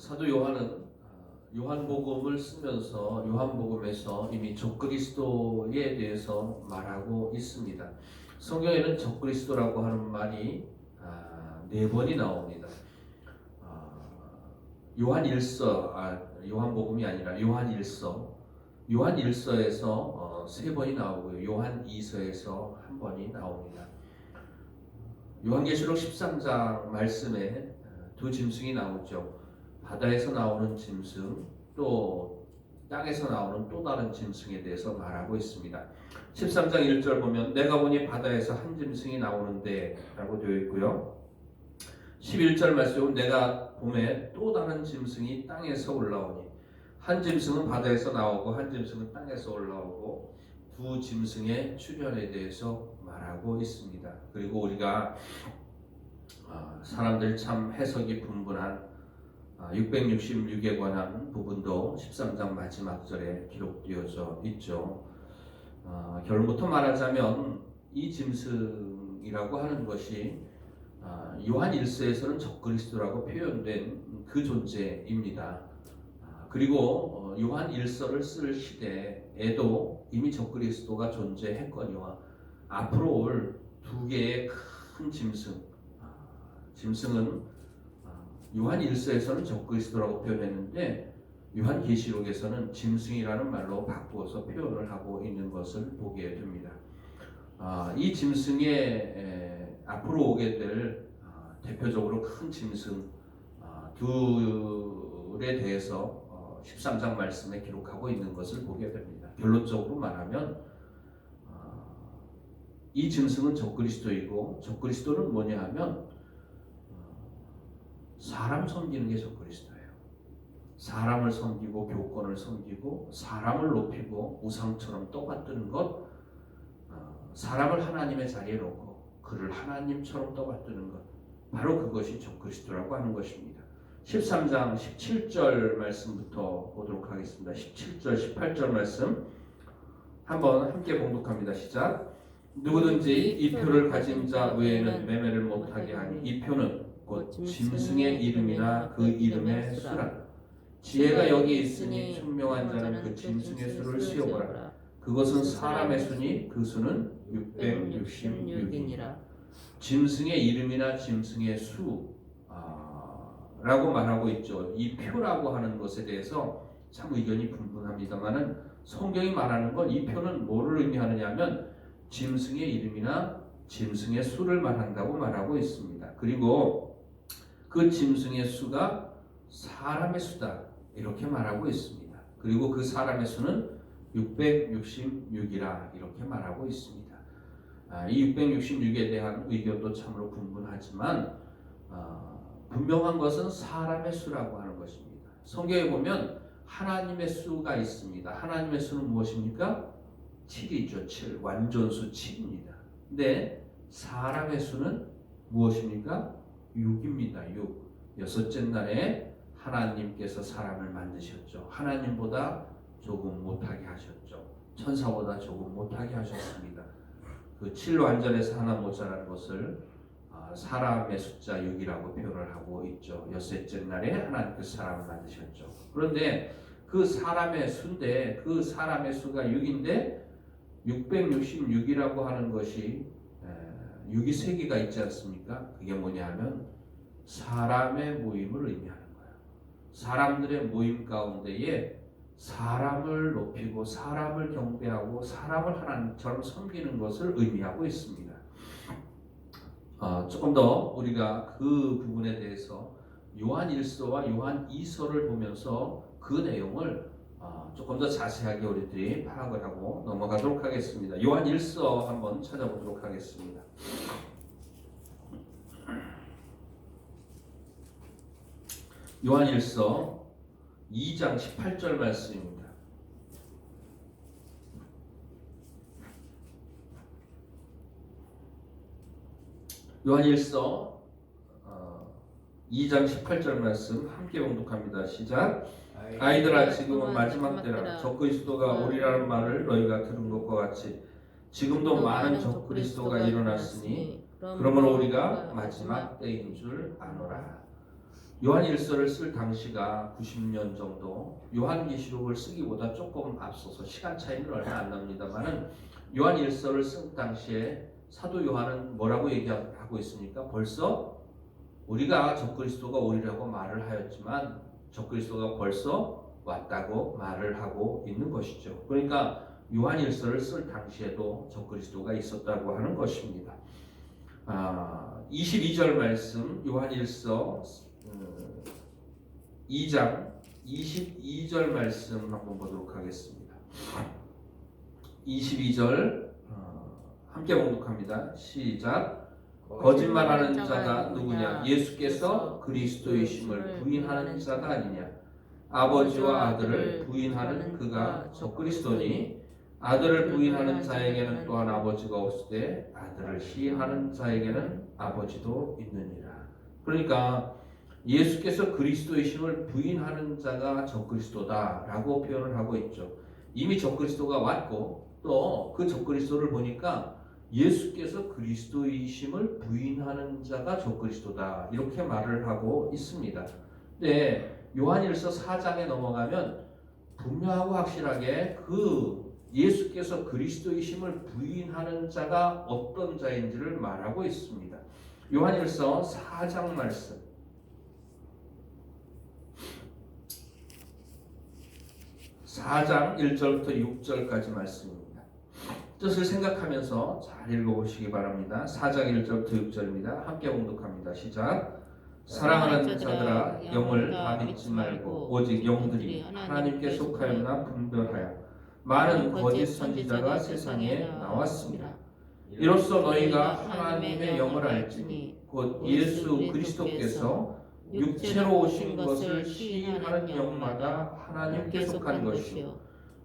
사도 요한은 요한복음을 쓰면서 요한복음에서 이미 적그리스도에 대해서 말하고 있습니다. 성경에는 적그리스도라고 하는 말이 4번이 나옵니다. 요한복음이 아니라 요한일서에서 3번이 나오고요. 요한2서에서 1번이 나옵니다. 요한계시록 13장 말씀에 두 짐승이 나오죠. 바다에서 나오는 짐승, 또 땅에서 나오는 또 다른 짐승에 대해서 말하고 있습니다. 13장 1절 보면 내가 보니 바다에서 한 짐승이 나오는데 라고 되어 있고요. 11절 말씀은 내가 봄에 또 다른 짐승이 땅에서 올라오니, 한 짐승은 바다에서 나오고 한 짐승은 땅에서 올라오고 두 짐승의 출현에 대해서 말하고 있습니다. 그리고 우리가 사람들 참 해석이 분분한 666에 관한 부분도 13장 마지막 절에 기록되어져 있죠. 결론부터 말하자면 이 짐승이라고 하는 것이 요한 1서에서는 적그리스도라고 표현된 그 존재입니다. 그리고 요한 1서를 쓸 시대에도 이미 적그리스도가 존재했거니와 앞으로 올 두 개의 큰 짐승은 요한 1서에서는 적그리스도라고 표현했는데 요한계시록에서는 짐승이라는 말로 바꾸어서 표현을 하고 있는 것을 보게 됩니다. 이 짐승의 앞으로 오게 될 대표적으로 큰 짐승 둘에 대해서 13장 말씀에 기록하고 있는 것을 보게 됩니다. 결론적으로 말하면 이 짐승은 적그리스도이고, 적그리스도는 뭐냐 하면 사람 섬기는 게 적그리스도예요. 사람을 섬기고 교권을 섬기고 사람을 높이고 우상처럼 떠받드는 것, 사람을 하나님의 자리에 놓고 그를 하나님처럼 떠받드는 것, 바로 그것이 적그리스도라고 하는 것입니다. 13장 17절 말씀부터 보도록 하겠습니다. 17절 18절 말씀 한번 함께 봉독합니다. 시작. 누구든지 이 표를 가진 자 외에는 매매를 못하게 하니, 이 표는 곧 짐승의 이름이나 그 이름의 수라. 지혜가 여기 있으니 총명한 자는 그 짐승의 수를 세어보라. 그것은 사람의 수니 그 수는 666이니라. 짐승의 이름이나 짐승의 수 라고 말하고 있죠. 이 표라고 하는 것에 대해서 참 의견이 분분합니다만은 성경이 말하는 건 이 표는 뭐를 의미하느냐 하면 짐승의 이름이나 짐승의 수를 말한다고 말하고 있습니다. 그리고 그 짐승의 수가 사람의 수다 이렇게 말하고 있습니다. 그리고 그 사람의 수는 666이라 이렇게 말하고 있습니다. 이 666에 대한 의견도 참으로 분분하지만 분명한 것은 사람의 수라고 하는 것입니다. 성경에 보면 하나님의 수가 있습니다. 하나님의 수는 무엇입니까? 7이죠. 7. 완전수 7입니다. 근데 사람의 수는 무엇입니까? 6입니다. 6. 여섯째 날에 하나님께서 사람을 만드셨죠. 하나님보다 조금 못하게 하셨죠. 천사보다 조금 못하게 하셨습니다. 그 7 완전에서 하나 모자라는 것을 사람의 숫자 6이라고 표현을 하고 있죠. 여섯째 날에 하나님께서 사람을 만드셨죠. 그런데 그 사람의 수인데, 그 사람의 수가 6인데 666이라고 하는 것이 6이 3개가 있지 않습니까? 그게 뭐냐 하면 사람의 모임을 의미하는 거예요. 사람들의 모임 가운데에 사람을 높이고 사람을 경배하고 사람을 하나님처럼 섬기는 것을 의미하고 있습니다. 조금 더 우리가 그 부분에 대해서 요한 1서와 요한 2서를 보면서 그 내용을 조금 더 자세하게 우리들이 파악을 하고 넘어가도록 하겠습니다. 요한 1서 한번 찾아보도록 하겠습니다. 요한 1서 2장 18절 말씀입니다. 요한 1서 2장 18절 말씀 함께 봉독합니다. 시작. 아이들아, 지금은 마지막 때라. 적그리스도가 오리라는 말을 너희가 들은 것과 같이 지금도 많은 적그리스도가 일어났으니 그러므로 우리가 마지막 때인 줄 아노라. 요한일서를 쓸 당시가 90년 정도, 요한계시록을 쓰기보다 조금 앞서서 시간 차이는 얼마 안 납니다만은 요한일서를 쓴 당시에 사도 요한은 뭐라고 얘기하고 있습니까? 벌써 우리가 적그리스도가 오리라고 말을 하였지만 적그리스도가 벌써 왔다고 말을 하고 있는 것이죠. 그러니까 요한일서를 쓸 당시에도 적그리스도가 있었다고 하는 것입니다. 22절 말씀 요한일서 2장 22절 말씀 한번 보도록 하겠습니다. 22절 함께 봉독합니다. 시작. 거짓말하는 자가 누구냐? 예수께서 그리스도이심을 부인하는 자가 아니냐? 아버지와 아들을 부인하는 그가 적그리스도니 아들을 부인하는 자에게는 또한 아버지가 없으되 아들을 시인하는 자에게는 아버지도 있느니라. 그러니까 예수께서 그리스도이심을 부인하는 자가 적그리스도다라고 표현을 하고 있죠. 이미 적그리스도가 왔고 또 그 적그리스도를 보니까 예수께서 그리스도이심을 부인하는 자가 적그리스도다 이렇게 말을 하고 있습니다. 근데 요한일서 4장에 넘어가면 분명하고 확실하게 그 예수께서 그리스도이심을 부인하는 자가 어떤 자인지를 말하고 있습니다. 요한일서 4장 말씀 4장 1절부터 6절까지 말씀입니다. 뜻을 생각하면서 잘 읽어보시기 바랍니다. 4장 1절부터 6절입니다. 함께 봉독합니다. 시작. 사랑하는 자들아 영을 다 믿지 말고 오직 영들이 하나님께 속하였나 분별하여 많은 거짓 선지자가 세상에 나왔습니다. 이로써 너희가 하나님의 영을 알지니 곧 예수 그리스도께서 육체로 오신 것을 시인하는 영마다 하나님께 속한 것이요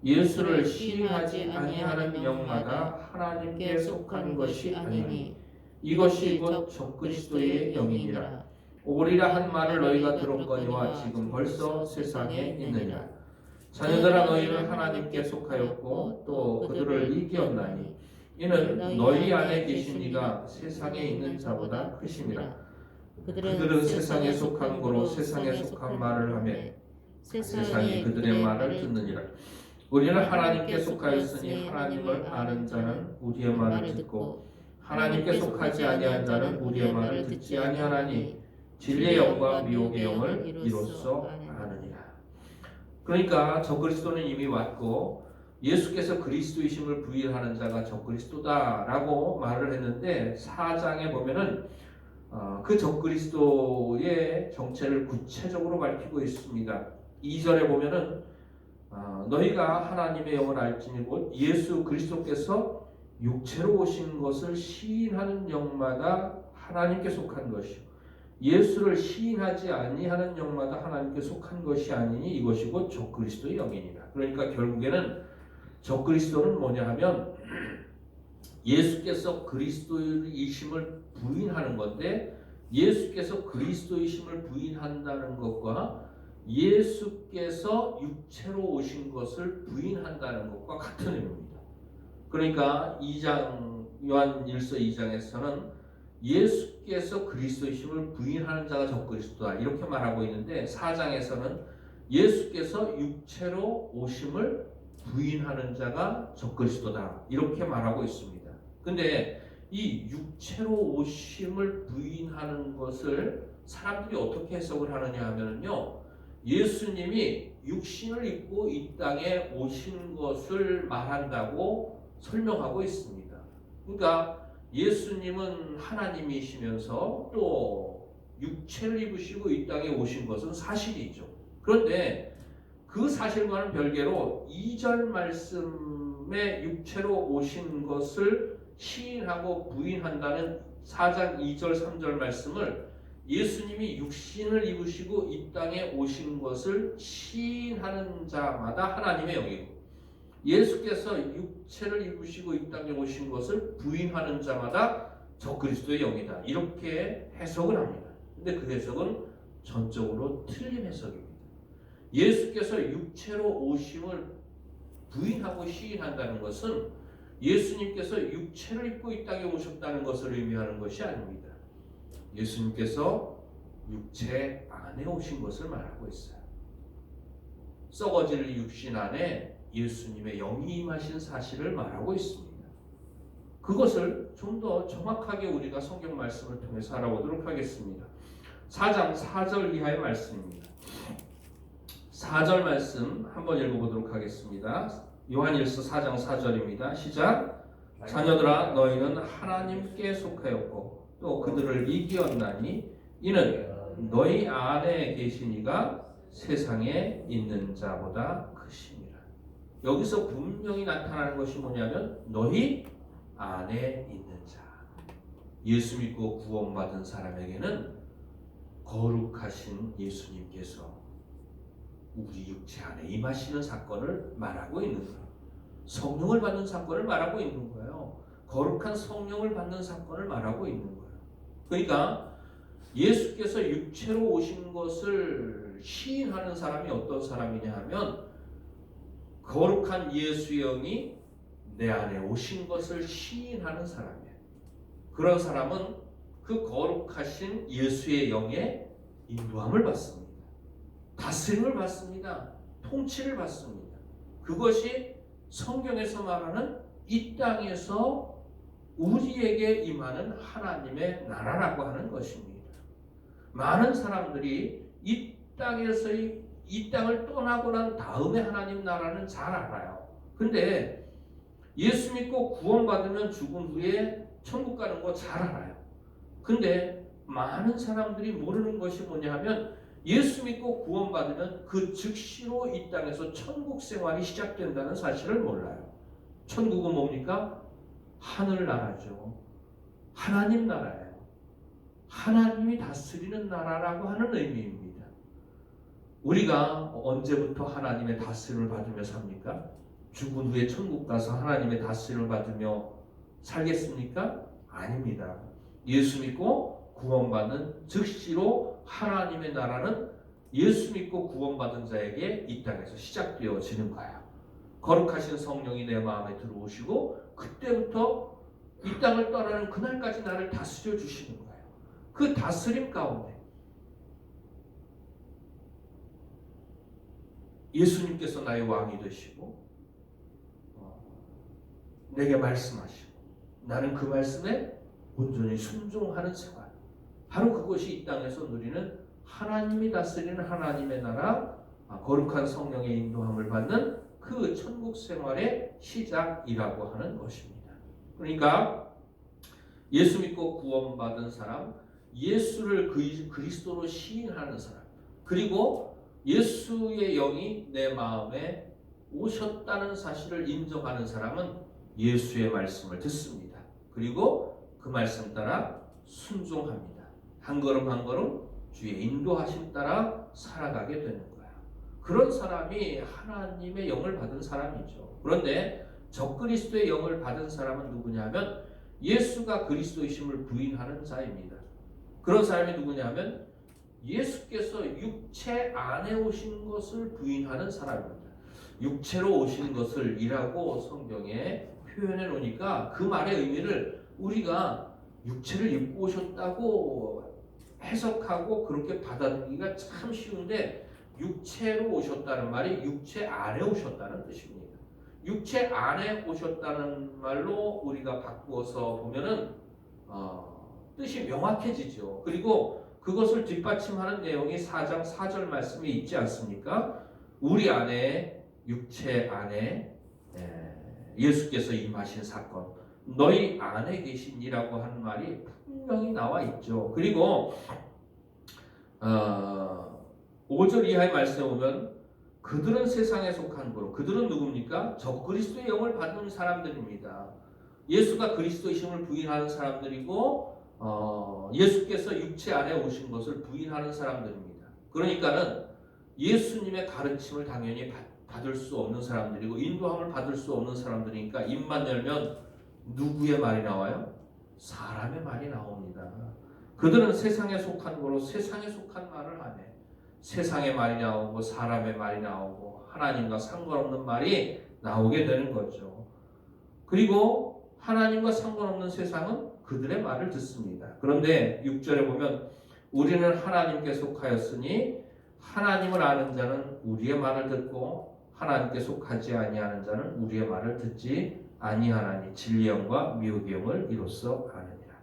예수를 시인하지 아니하는 영마다 하나님께 속한 것이 아니니 이것이 곧 적그리스도의 영이니라. 오리라 한 말을 너희가 들었거니와 지금 벌써 세상에 있느니라. 자녀들아 너희는 하나님께 속하였고 또 그들을 이기었나니 이는 너희 안에 계신 이가 세상에 있는 자보다 크심이라. 그들은 세상에 속한 거로 세상에 속한 말을 하며 세상이 그들의 말을 듣느니라. 우리는 하나님께 속하였으니 하나님을 아는 자는 우리의 말을 듣고 하나님께 속하지 아니한 자는 우리의 말을 듣지 아니하나니 진리의 영과 미혹의 영을 이로써 아느니라. 그러니까 적그리스도는 이미 왔고 예수께서 그리스도이심을 부인하는 자가 적그리스도다라고 말을 했는데 4장에 보면은 그 적그리스도의 정체를 구체적으로 밝히고 있습니다. 2절에 보면은 너희가 하나님의 영을 알지니 곧 예수 그리스도께서 육체로 오신 것을 시인하는 영마다 하나님께 속한 것이요 예수를 시인하지 아니하는 영마다 하나님께 속한 것이 아니니 이것이 곧 적그리스도의 영이니라. 그러니까 결국에는 적그리스도는 뭐냐 하면 예수께서 그리스도이심을 부인하는 건데 예수께서 그리스도이심을 부인한다는 것과 예수께서 육체로 오신 것을 부인한다는 것과 같은 의미입니다. 그러니까 2장 요한일서 2장에서는 예수께서 그리스도이심을 부인하는 자가 적그리스도다 이렇게 말하고 있는데 4장에서는 예수께서 육체로 오심을 부인하는 자가 적그리스도다 이렇게 말하고 있습니다. 근데 이 육체로 오심을 부인하는 것을 사람들이 어떻게 해석을 하느냐 하면요 예수님이 육신을 입고 이 땅에 오신 것을 말한다고 설명하고 있습니다. 그러니까 예수님은 하나님이시면서 또 육체를 입으시고 이 땅에 오신 것은 사실이죠. 그런데 그 사실과는 별개로 2절 말씀에 육체로 오신 것을 시인하고 부인한다는 4장 2절 3절 말씀을 예수님이 육신을 입으시고 이 땅에 오신 것을 시인하는 자마다 하나님의 영이고 예수께서 육체를 입으시고 이 땅에 오신 것을 부인하는 자마다 적그리스도의 영이다 이렇게 해석을 합니다. 근데 그 해석은 전적으로 틀린 해석입니다. 예수께서 육체로 오심을 부인하고 시인한다는 것은 예수님께서 육체를 입고 이 땅에 오셨다는 것을 의미하는 것이 아닙니다. 예수님께서 육체 안에 오신 것을 말하고 있어요. 썩어질 육신 안에 예수님의 영이 임하신 사실을 말하고 있습니다. 그것을 좀 더 정확하게 우리가 성경 말씀을 통해서 알아보도록 하겠습니다. 4장 4절 이하의 말씀입니다. 4절 말씀 한번 읽어보도록 하겠습니다. 요한일서 4장 4절입니다. 시작. 자녀들아 너희는 하나님께 속하였고 또 그들을 이기었나니 이는 너희 안에 계신 이가 세상에 있는 자보다 크심이라. 여기서 분명히 나타나는 것이 뭐냐면 너희 안에 있는 자. 예수 믿고 구원받은 사람에게는 거룩하신 예수님께서 우리 육체 안에 임하시는 사건을 말하고 있는 거예요. 성령을 받는 사건을 말하고 있는 거예요. 거룩한 성령을 받는 사건을 말하고 있는 거예요. 그러니까 예수께서 육체로 오신 것을 시인하는 사람이 어떤 사람이냐 하면 거룩한 예수의 영이 내 안에 오신 것을 시인하는 사람이에요. 그런 사람은 그 거룩하신 예수의 영의 인도함을 받습니다. 다스림을 받습니다. 통치를 받습니다. 그것이 성경에서 말하는 이 땅에서 우리에게 임하는 하나님의 나라라고 하는 것입니다. 많은 사람들이 이 땅을 떠나고 난 다음에 하나님 나라는 잘 알아요. 근데 예수 믿고 구원받으면 죽은 후에 천국 가는 거 잘 알아요. 근데 많은 사람들이 모르는 것이 뭐냐 하면 예수 믿고 구원받으면 그 즉시로 이 땅에서 천국 생활이 시작된다는 사실을 몰라요. 천국은 뭡니까? 하늘나라죠. 하나님 나라예요. 하나님이 다스리는 나라라고 하는 의미입니다. 우리가 언제부터 하나님의 다스림을 받으며 삽니까? 죽은 후에 천국 가서 하나님의 다스림을 받으며 살겠습니까? 아닙니다. 예수 믿고 구원받는 즉시로 하나님의 나라는 예수 믿고 구원받은 자에게 이 땅에서 시작되어지는 거예요. 거룩하신 성령이 내 마음에 들어오시고 그때부터 이 땅을 떠나는 그날까지 나를 다스려 주시는 거예요. 그 다스림 가운데 예수님께서 나의 왕이 되시고 내게 말씀하시고 나는 그 말씀에 온전히 순종하는 생활, 바로 그것이 이 땅에서 누리는 하나님이 다스리는 하나님의 나라, 거룩한 성령의 인도함을 받는 그 천국 생활의 시작이라고 하는 것입니다. 그러니까 예수 믿고 구원받은 사람, 예수를 그리스도로 시인하는 사람, 그리고 예수의 영이 내 마음에 오셨다는 사실을 인정하는 사람은 예수의 말씀을 듣습니다. 그리고 그 말씀 따라 순종합니다. 한 걸음 한 걸음 주의 인도하심 따라 살아가게 되는 거야. 그런 사람이 하나님의 영을 받은 사람이죠. 그런데 적그리스도의 영을 받은 사람은 누구냐면 예수가 그리스도이심을 부인하는 자입니다. 그런 사람이 누구냐면 예수께서 육체 안에 오신 것을 부인하는 사람입니다. 육체로 오신 것을 이라고 성경에 표현해 놓으니까 그 말의 의미를 우리가 육체를 입고 오셨다고 해석하고 그렇게 받아들이기가 참 쉬운데, 육체로 오셨다는 말이 육체 안에 오셨다는 뜻입니다. 육체 안에 오셨다는 말로 우리가 바꾸어서 보면은 뜻이 명확해지죠. 그리고 그것을 뒷받침하는 내용이 4장 4절 말씀에 있지 않습니까? 우리 안에, 육체 안에 예수께서 임하신 사건, 너희 안에 계신이라고 하는 말이 분명히 나와 있죠. 그리고 5절 이하의 말씀에 보면 그들은 세상에 속한 거로, 그들은 누굽니까? 적그리스도의 영을 받는 사람들입니다. 예수가 그리스도이심을 부인하는 사람들이고 예수께서 육체 안에 오신 것을 부인하는 사람들입니다. 그러니까는 예수님의 가르침을 당연히 받을 수 없는 사람들이고 인도함을 받을 수 없는 사람들이니까 입만 열면 누구의 말이 나와요? 사람의 말이 나옵니다. 그들은 세상에 속한 거로 세상에 속한 말을 하네. 세상의 말이 나오고 사람의 말이 나오고 하나님과 상관없는 말이 나오게 되는 거죠. 그리고 하나님과 상관없는 세상은 그들의 말을 듣습니다. 그런데 6절에 보면 우리는 하나님께 속하였으니 하나님을 아는 자는 우리의 말을 듣고 하나님께 속하지 아니하는 자는 우리의 말을 듣지 아니하나니 진리의 영과 미혹의 영을 이로써 아느니라.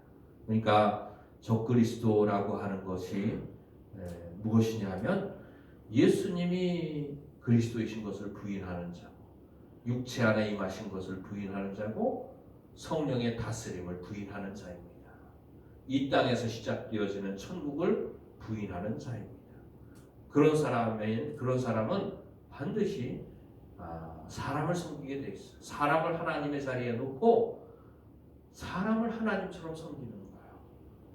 그러니까 적그리스도라고 하는 것이 무엇이냐 하면 예수님이 그리스도이신 것을 부인하는 자고 육체 안에 임하신 것을 부인하는 자고 성령의 다스림을 부인하는 자입니다. 이 땅에서 시작되어지는 천국을 부인하는 자입니다. 그런 사람은 반드시 사람을 섬기게 돼 있어요. 사람을 하나님의 자리에 놓고 사람을 하나님처럼 섬기는 거예요.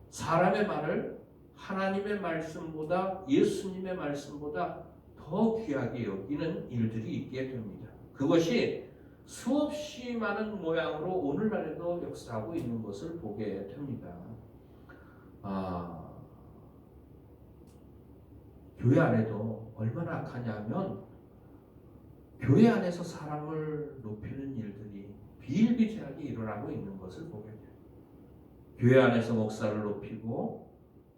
사람의 말을 하나님의 말씀보다 예수님의 말씀보다 더 귀하게 여기는 일들이 있게 됩니다. 그것이 수없이 많은 모양으로 오늘날에도 역사하고 있는 것을 보게 됩니다. 교회 안에도 얼마나 악하냐면 교회 안에서 사람을 높이는 일들이 비일비재하게 일어나고 있는 것을 보게 돼요. 교회 안에서 목사를 높이고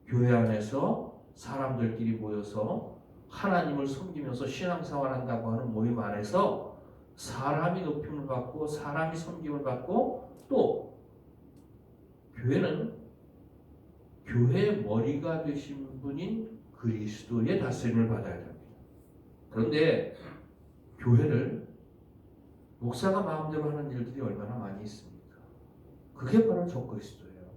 교회 안에서 사람들끼리 모여서 하나님을 섬기면서 신앙생활 한다고 하는 모임 안에서 사람이 높임을 받고 사람이 섬김을 받고 또 교회는 교회의 머리가 되신 분인 그리스도의 다스림을 받아야 됩니다. 그런데 교회를 목사가 마음대로 하는 일들이 얼마나 많이 있습니까? 그게 바로 적그리스도예요.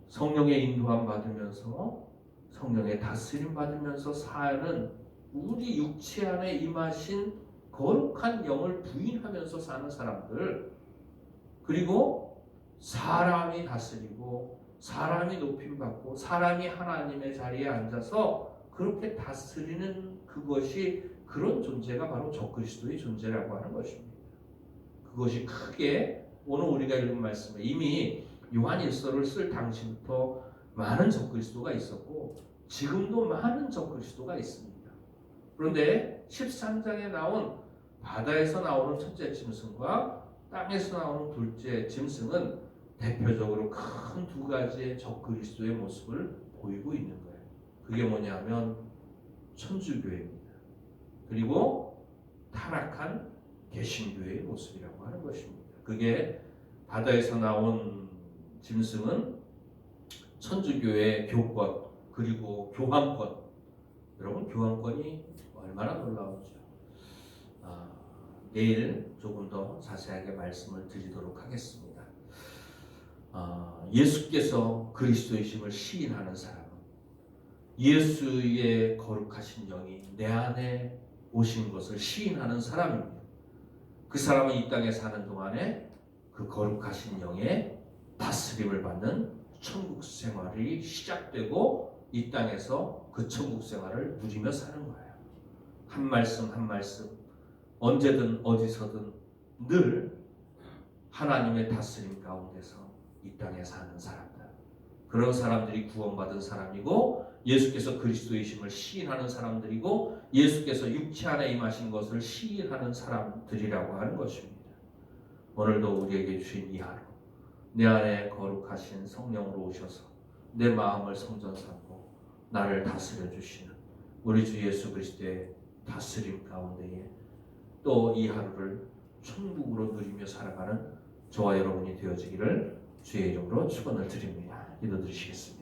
성령의 인도함 받으면서 성령의 다스림 받으면서 사는 우리 육체 안에 임하신 거룩한 영을 부인하면서 사는 사람들, 그리고 사람이 다스리고 사람이 높임받고 사람이 하나님의 자리에 앉아서 그렇게 다스리는 그것이 그런 존재가 바로 적그리스도의 존재라고 하는 것입니다. 그것이 크게 오늘 우리가 읽은 말씀에 이미 요한일서를 쓸 당시부터 많은 적그리스도가 있었고 지금도 많은 적그리스도가 있습니다. 그런데 13장에 나온 바다에서 나오는 첫째 짐승과 땅에서 나오는 둘째 짐승은 대표적으로 큰 두 가지의 적그리스도의 모습을 보이고 있는 거예요. 그게 뭐냐면 천주교회입니다. 그리고 타락한 개신교회의 모습이라고 하는 것입니다. 그게 바다에서 나온 짐승은 천주교회의 교권 그리고 교황권. 여러분 교황권이 얼마나 놀라운지요. 내일 조금 더 자세하게 말씀을 드리도록 하겠습니다. 예수께서 그리스도이심을 시인하는 사람은 예수의 거룩하신 영이 내 안에 오신 것을 시인하는 사람입니다. 그 사람은 이 땅에 사는 동안에 그 거룩하신 영의 다스림을 받는 천국 생활이 시작되고 이 땅에서 그 천국 생활을 누리며 사는 거예요. 한 말씀 한 말씀 언제든 어디서든 늘 하나님의 다스림 가운데서 이 땅에 사는 사람들, 그런 사람들이 구원받은 사람이고 예수께서 그리스도이심을 시인하는 사람들이고 예수께서 육체 안에 임하신 것을 시인하는 사람들이라고 하는 것입니다. 오늘도 우리에게 주신 이 하루 내 안에 거룩하신 성령으로 오셔서 내 마음을 성전 삼고 나를 다스려 주시는 우리 주 예수 그리스도의 다스림 가운데에 또 이 하루를 천국으로 누리며 살아가는 저와 여러분이 되어지기를 주의 이름으로 축원을 드립니다. 기도드리시겠습니다.